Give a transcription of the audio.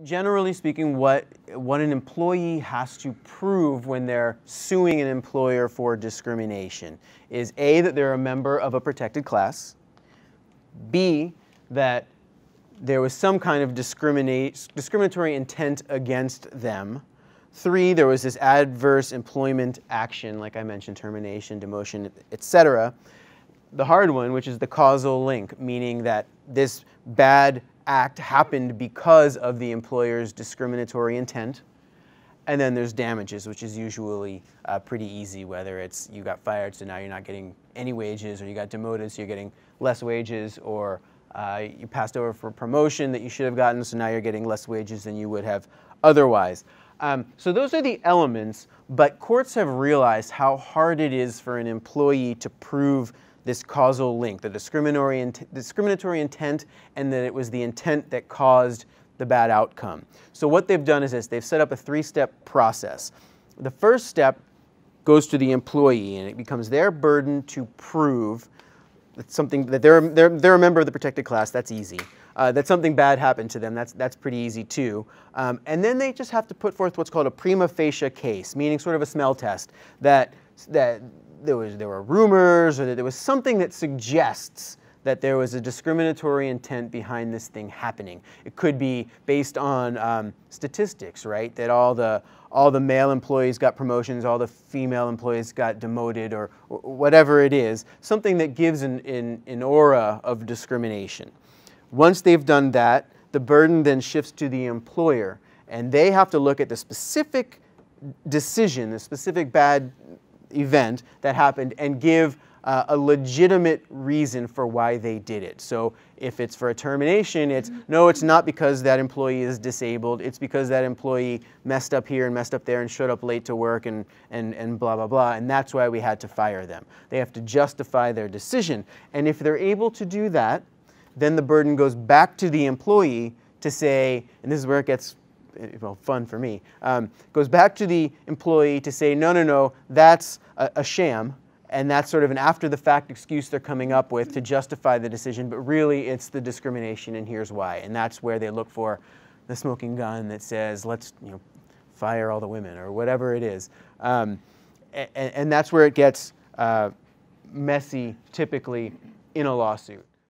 generally speaking, what an employee has to prove when they're suing an employer for discrimination is A, that they're a member of a protected class, B, that there was some kind of discriminatory intent against them, 3, there was this adverse employment action, like I mentioned, termination, demotion, etc. The hard one, which is the causal link, meaning that this bad act happened because of the employer's discriminatory intent. And then there's damages, which is usually pretty easy, whether it's you got fired, so now you're not getting any wages, or you got demoted, so you're getting less wages, or you passed over for a promotion that you should have gotten, so now you're getting less wages than you would have otherwise. So those are the elements, but courts have realized how hard it is for an employee to prove this causal link, the discriminatory intent, and that it was the intent that caused the bad outcome. So what they've done is this: they've set up a 3-step process. The first step goes to the employee, and it becomes their burden to prove that something, that they're a member of the protected class. That's easy. That something bad happened to them. That's pretty easy too. And then they just have to put forth what's called a prima facie case, meaning sort of a smell test that there were rumors, or that there was something that suggests that there was a discriminatory intent behind this thing happening. It could be based on statistics, right? That all the male employees got promotions, all the female employees got demoted, or whatever it is, something that gives an aura of discrimination. Once they've done that, the burden then shifts to the employer, and they have to look at the specific decision, the specific bad event that happened, and give a legitimate reason for why they did it. So if it's for a termination, it's no, it's not because that employee is disabled, it's because that employee messed up here and messed up there and showed up late to work and blah, blah, blah, and that's why we had to fire them. They have to justify their decision. And if they're able to do that, then the burden goes back to the employee to say, and this is where it gets, well, fun for me, goes back to the employee to say, no, no, no, that's a sham, and that's sort of an after-the-fact excuse they're coming up with to justify the decision, but really it's the discrimination, and here's why. And that's where they look for the smoking gun that says, let's fire all the women, or whatever it is. And that's where it gets messy, typically, in a lawsuit.